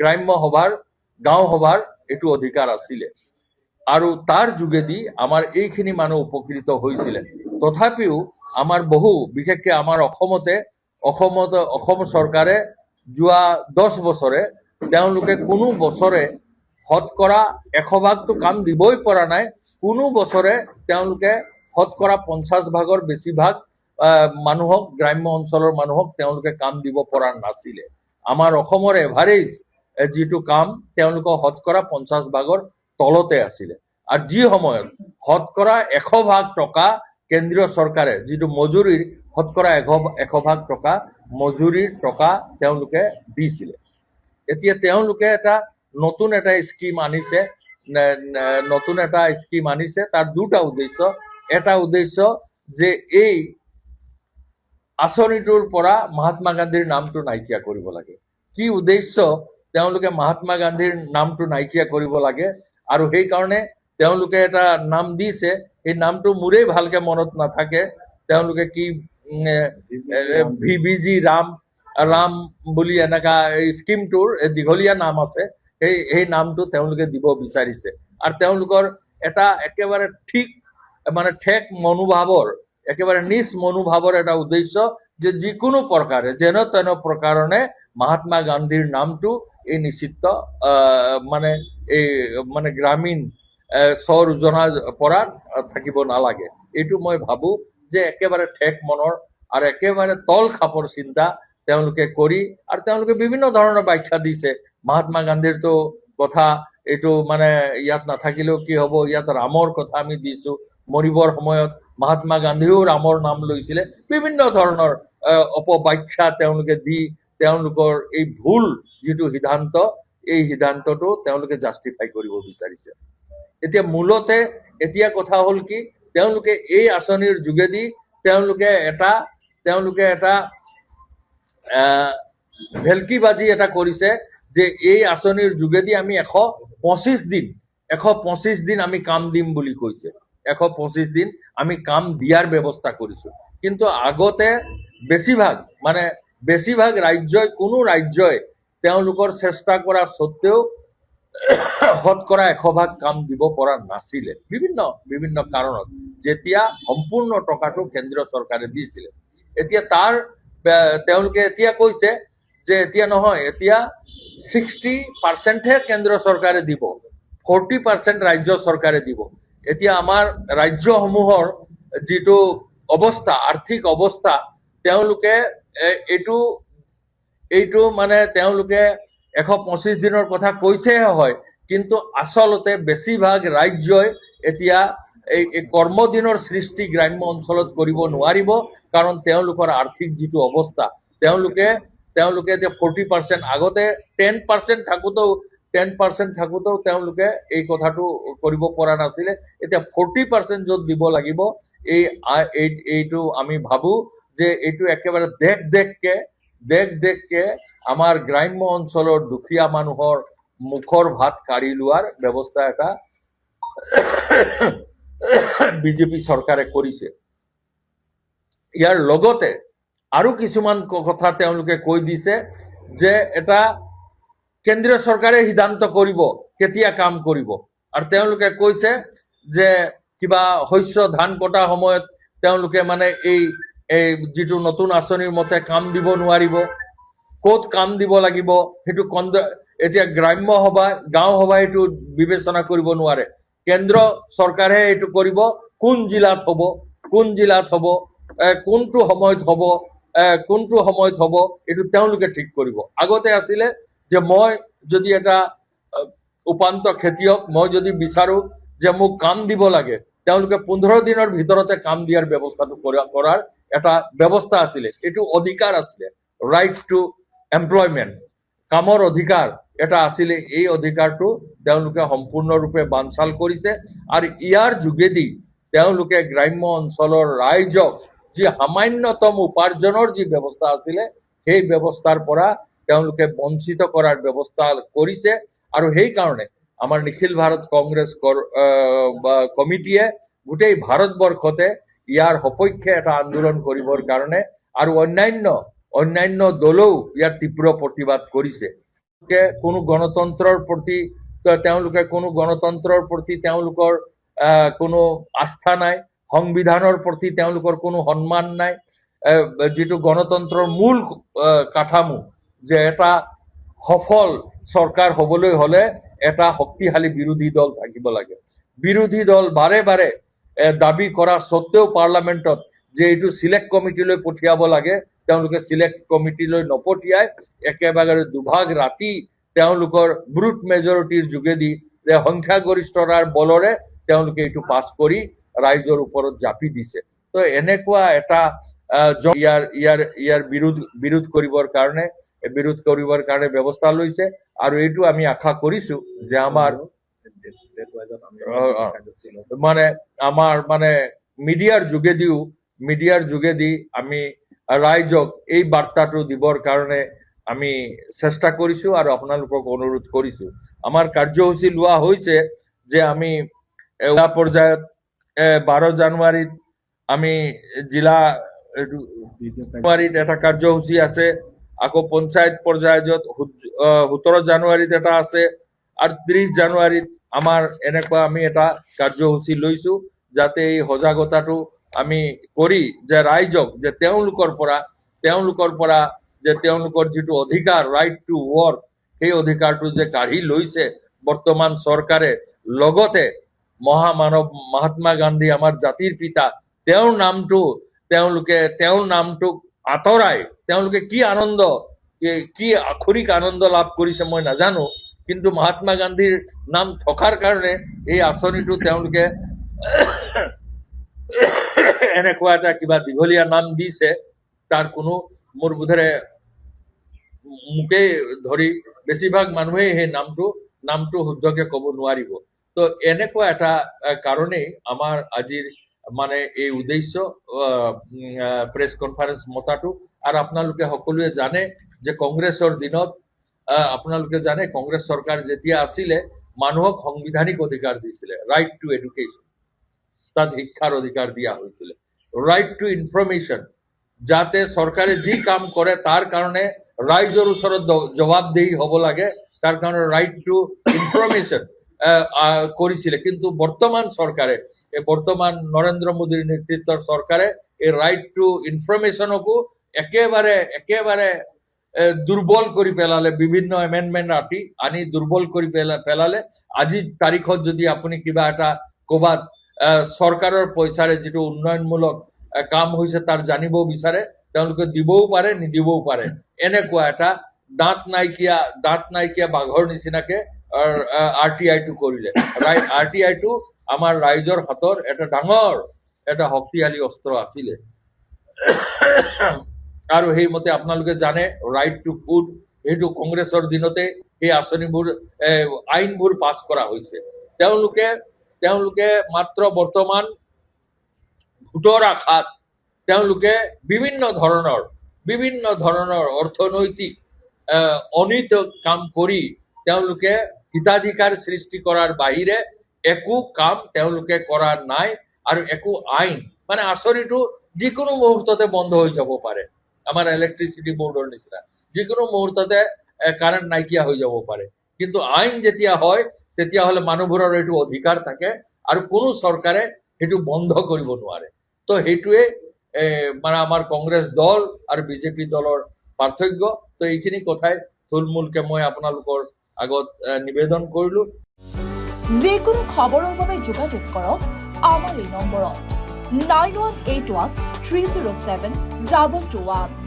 গ্ৰাম্য সভাৰ গাঁও সভাৰ এইটো অধিকাৰ আছিলে আৰু তাৰ যোগেদি আমাৰ এইখিনি মানুহ উপকৃত হৈছিলে তথাপিও আমাৰ বহু বিশেষকৈ আমাৰ অসম চৰকাৰে যোৱা 10 বছৰে তেওঁলোকে কোনো বছৰে শতকৰা 100% কাম দিবই পৰা নাই কোনো বছৰে তেওঁলোকে শতকৰা 50% বেছিভাগ মানুহক গ্ৰাম্য অঞ্চলৰ মানুহক তেওঁলোকে কাম দিব পৰা নাছিলে আমাৰ অসমৰ এভাৰেজ যিটো কাম তেওঁলোকৰ শতকৰা 50% তলতে আছিলে আৰু যি সময়ত শতকৰা 100% টকা কেন্দ্ৰীয় চৰকাৰে যিটো মজুৰিৰ শতকৰা 100% টকা মজুৰিৰ টকা তেওঁলোকে দিছিলে এতিয়া তেওঁলোকে এটা নতুন এটা স্কিম আনিছে তাৰ দুটা উদ্দেশ্য এটা উদ্দেশ্য যে এই আঁচনিটোৰ পৰা মহাত্মা গান্ধীৰ নামটো নাইকিয়া কৰিব লাগে কি উদ্দেশ্য তেওঁলোকে মহাত্মা গান্ধীৰ নামটো নাইকিয়া কৰিব লাগে আৰু সেই কাৰণে তেওঁলোকে এটা নাম দিছে এই নামটো মোৰেই ভালকে মনত নাথাকে তেওঁলোকে কি ভিবিজি ৰাম বুলি এনেকা এই স্কিমটোৰ দীঘলীয়া নাম আছে এই নামটো তেওঁলোকে দিব বিচাৰিছে আৰু তেওঁলোকৰ এটা একেবাৰে ঠিক মানে ঠেক মনোভাৱৰ একেবাৰে নিজ মনোভাৱৰ এটা উদ্দেশ্য যে যিকোনো প্ৰকাৰে যেন তেন প্ৰকাৰণে মহাত্মা গান্ধীৰ নামটো এই নিশ্চিত মানে গ্ৰামীণ স্বৰ যোজনাৰ পৰা থাকিব নালাগে এইটো মই ভাবো যে একেবাৰে ঠেক মনৰ আৰু একেবাৰে তল খাপৰ চিন্তা তেওঁলোকে কৰি আৰু তেওঁলোকে বিভিন্ন ধৰণৰ ব্যাখ্যা দিছে মহাত্মা গান্ধীৰতো কথা এইটো মানে ইয়াত নাথাকিলেও কি হ'ব ইয়াত ৰামৰ কথা আমি দিছো মৰিবৰ সময়ত মহাত্মা গান্ধীও ৰামৰ নাম লৈছিলে বিভিন্ন ধৰণৰ অপব্যাখ্যা তেওঁলোকে দি তেওঁলোকৰ এই ভুল যিটো সিদ্ধান্ত এই সিদ্ধান্তটো তেওঁলোকে জাষ্টিফাই কৰিব বিচাৰিছে এতিয়া মূলতে এতিয়া কথা হ'ল কি তেওঁলোকে এই আঁচনিৰ যোগেদি তেওঁলোকে এটা ভেলকিবাজি এটা কৰিছে যে এই আঁচনিৰ যোগেদি আমি 125 দিন আমি কাম দিম বুলি কৈছে 125 দিন আমি কাম দিয়াৰ ব্যৱস্থা কৰিছো কিন্তু আগতে বেছিভাগ ৰাজ্যই কোনো ৰাজ্যই তেওঁলোকৰ চেষ্টা কৰা সত্ত্বেও শতকৰা 100% কাম দিব পৰা নাছিলে বিভিন্ন কাৰণত যেতিয়া সম্পূৰ্ণ টকাটো কেন্দ্ৰীয় চৰকাৰে দিছিলে এতিয়া তেওঁলোকে এতিয়া কৈছে যে এতিয়া নহয় এতিয়া 60% হে কেন্দ্ৰীয় চৰকাৰে দিব 40% ৰাজ্য চৰকাৰে দিব এতিয়া আমাৰ ৰাজ্যসমূহৰ যিটো অৱস্থা আৰ্থিক অৱস্থা তেওঁলোকে এইটো মানে তেওঁলোকে 125 দিনৰ কথা কৈছেহে হয় কিন্তু আচলতে বেছিভাগ ৰাজ্যই এতিয়া এই কৰ্মদিনৰ সৃষ্টি গ্ৰাম্য অঞ্চলত কৰিব নোৱাৰিব কাৰণ তেওঁলোকৰ আৰ্থিক যিটো অৱস্থা তেওঁলোকে এতিয়া 40% আগতে 10% থাকোতেও তেওঁলোকে এই কথাটো কৰিব পৰা নাছিলে এতিয়া 40% য'ত দিব লাগিব এইটো আমি ভাবো যে এইটো একেবাৰে দেখকে আমাৰ গ্ৰাম্য অঞ্চলৰ দুখীয়া মানুহৰ মুখৰ ভাত কাঢ়ি লোৱাৰ ব্যৱস্থা এটা বিজেপি চৰকাৰে কৰিছে ইয়াৰ লগতে আৰু কিছুমান কথা তেওঁলোকে কৈ দিছে যে এটা কেন্দ্ৰীয় চৰকাৰে সিদ্ধান্ত কৰিব কেতিয়া কাম কৰিব আৰু তেওঁলোকে কৈছে যে কিবা শস্য ধান কটা সময়ত তেওঁলোকে মানে এই যিটো নতুন আঁচনিৰ মতে কাম দিব নোৱাৰিব ক'ত কাম দিব লাগিব সেইটো এতিয়া গ্ৰাম্য সভা গাঁও সভা এইটো বিবেচনা কৰিব নোৱাৰে কেন্দ্ৰ চৰকাৰে এইটো কৰিব কোন জিলাত হ'ব কোনটো সময়ত হ'ব এইটো তেওঁলোকে ঠিক কৰিব আগতে আছিলে যে মই যদি এটা উপান্ত খেতিয়ক মই যদি বিচাৰো যে মোক কাম দিব লাগে তেওঁলোকে 15 দিনৰ ভিতৰতে কাম দিয়াৰ ব্যৱস্থাটো কৰাৰ এটা ব্যৱস্থা আছিলে এইটো অধিকাৰ আছিলে ৰাইট টু এমপ্লয়মেন্ট কামৰ অধিকাৰ এটা আছিলে এই অধিকাৰটো তেওঁলোকে সম্পূৰ্ণৰূপে বানচাল কৰিছে আৰু ইয়াৰ যোগেদি তেওঁলোকে গ্ৰাম্য অঞ্চলৰ ৰাইজক যি সামান্যতম উপাৰ্জনৰ যি ব্যৱস্থা আছিলে সেই ব্যৱস্থাৰ পৰা তেওঁলোকে বঞ্চিত কৰাৰ ব্যৱস্থা কৰিছে আৰু সেই কাৰণে আমাৰ নিখিল ভাৰত কংগ্ৰেছ কমিটিয়ে গোটেই ভাৰতবৰ্ষতে ইয়াৰ সপক্ষে এটা আন্দোলন কৰিবৰ কাৰণে আৰু অন্যান্য দলেও ইয়াৰ তীব্ৰ প্ৰতিবাদ কৰিছে কোনো গণতন্ত্ৰৰ প্ৰতি তেওঁলোকৰ কোনো আস্থা নাই, সংবিধানৰ প্ৰতি তেওঁলোকৰ কোনো সন্মান নাই। যিটো গণতন্ত্ৰৰ মূল কাঠামো, যে এটা সফল চৰকাৰ হ'বলৈ হ'লে এটা শক্তিশালী বিৰোধী দল থাকিব লাগে। বিৰোধী দল বাৰে বাৰে দাবী কৰা স্বত্তেও পাৰ্লামেণ্টত যে এইটো চিলেক্ট কমিটিলৈ পঠিয়াব লাগে, তেওঁলোকে চিলেক্ট কমিটিলৈ নপঠিয়াই একেবাৰে দুভাগ ৰাতি তেওঁলোকৰ ব্ৰুট মেজৰিটিৰ যোগেদি যে সংখ্যাগৰিষ্ঠতাৰ বলৰে তেওঁলোকে এইটো পাছ কৰি ৰাইজৰ ওপৰত জাপি দিছে। তো এনেকুৱা এটা ইয়াৰ বিৰোধ কৰিবৰ কাৰণে ব্যৱস্থা লৈছে। আৰু এইটো আমি আশা কৰিছো যে আমাৰ মিডিয়াৰ যোগেদি আমি ৰাইজক এই বাৰ্তাটো দিবৰ কাৰণে আমি চেষ্টা কৰিছো আৰু আপোনালোকক অনুৰোধ কৰিছো। আমাৰ কাৰ্যসূচী লোৱা হৈছে যে আমি জিলা পৰ্যায়ত 12 জানুৱাৰীত আমি জিলা এটা কাৰ্যসূচী আছে, আকৌ পঞ্চায়ত পৰ্যায়ত 17 জানুৱাৰীত এটা আছে, আৰু 30 জানুৱাৰীত আমাৰ এনেকুৱা আমি এটা কাৰ্যসূচী লৈছো, যাতে এই সজাগতাটো আমি কৰি যে ৰাইজক যে তেওঁলোকৰ পৰা যে তেওঁলোকৰ যিটো অধিকাৰ, ৰাইট টু ৱৰ্ক, সেই অধিকাৰটো যে কাঢ়ি লৈছে বৰ্তমান চৰকাৰে, লগতে মহামানৱ মহাত্মা গান্ধী আমাৰ জাতিৰ পিতা, তেওঁৰ নামটোক আঁতৰাই তেওঁলোকে কি আখৰিক আনন্দ লাভ কৰিছে মই নাজানো, কিন্তু মহাত্মা গান্ধীৰ নাম থকাৰ কাৰণে এই আঁচনিটো তেওঁলোকে এনেকুৱা এটা কিবা দীঘলীয়া নাম দিছে, তাৰ কোনো মোৰ বোধেৰে মোকেই ধৰি বেছিভাগ মানুহে সেই নামটো শুদ্ধকে ক'ব নোৱাৰিব। তো এনেকুৱা এটা কাৰণেই আমাৰ আজিৰ মানে এই উদ্দেশ্য প্ৰেছ কনফাৰেন্স মতাটো। আৰু আপোনালোকে সকলোৱে জানে যে কংগ্ৰেছৰ দিনত কংগ্ৰেছ চৰকাৰ যেতিয়া আছিলে, মানুহক সাংবিধানিক অধিকাৰ দিছিলে, ৰাইট টু এডুকেশ্যন, তাত শিক্ষাৰ অধিকাৰ দিয়া হৈছিল, ৰাইট টু ইনফৰমেশ্যন, যাতে চৰকাৰে যি কাম কৰে তাৰ কাৰণে ৰাইজৰ ওচৰত জবাবদেহি হ'ব লাগে, তাৰ কাৰণে ৰাইট টু ইনফৰমেশ্যন কৰিছিলে। কিন্তু বৰ্তমান নৰেন্দ্ৰ মোদীৰ নেতৃত্বৰ চৰকাৰে এই ৰাইট টু ইনফৰমেশ্যনকো একেবাৰে দুৰ্বল কৰি পেলালে, বিভিন্ন এমেণ্ডমেণ্ট আনি দুৰ্বল কৰি পেলালে। আজিৰ তাৰিখত যদি আপুনি কিবা এটা ক'বাত চৰকাৰৰ পইচাৰে যিটো উন্নয়নমূলক কাম হৈছে তাৰ জানিব বিচাৰে, তেওঁলোকে দিবও পাৰে নিদিবও পাৰে। এনেকুৱা এটা দাঁত নাইকিয়া বাঘৰ নিচিনাকে RTI-টো কৰিলে। RTI-টো আমাৰ ৰাইজৰ হাতৰ এটা ডাঙৰ এটা শক্তিশালী অস্ত্ৰ আছিলে। আৰু সেইমতে আপোনালোকে জানে ৰাইট টু ফুড, সেইটো কংগ্ৰেছৰ দিনতে সেই আঁচনিবোৰ আইনবোৰ পাছ কৰা হৈছে। তেওঁলোকে মাত্ৰ বৰ্তমান ভোটৰ আশাত তেওঁলোকে বিভিন্ন ধৰণৰ অৰ্থনৈতিক অনীত কাম কৰি তেওঁলোকে হিতাধিকাৰ সৃষ্টি কৰাৰ বাহিৰে একো কাম তেওঁলোকে কৰা নাই। আৰু একো আইন মানে আঁচনিটো যিকোনো মুহূৰ্ততে বন্ধ হৈ যাব পাৰে, আমাৰ ইলেক্ট্ৰিচিটি বোৰ্ডৰ নিচিনা যিকোনো মুহূৰ্ততে কাৰেণ্ট নাইকিয়া হৈ যাব পাৰে। কিন্তু আইন যেতিয়া হয় তেতিয়াহ'লে মানুহবোৰৰ এইটো অধিকাৰ থাকে আৰু কোনো চৰকাৰে সেইটো বন্ধ কৰিব নোৱাৰে। তো সেইটোৱে মানে আমাৰ কংগ্ৰেছ দল আৰু বিজেপি দলৰ পাৰ্থক্য। তো এইখিনি কথাই থুলমূলকে মই আপোনালোকৰ আগত নিবেদন কৰিলো। যিকোনো খবৰৰ বাবে যোগাযোগ কৰক আমাৰ এই নম্বৰত 9181 307 221।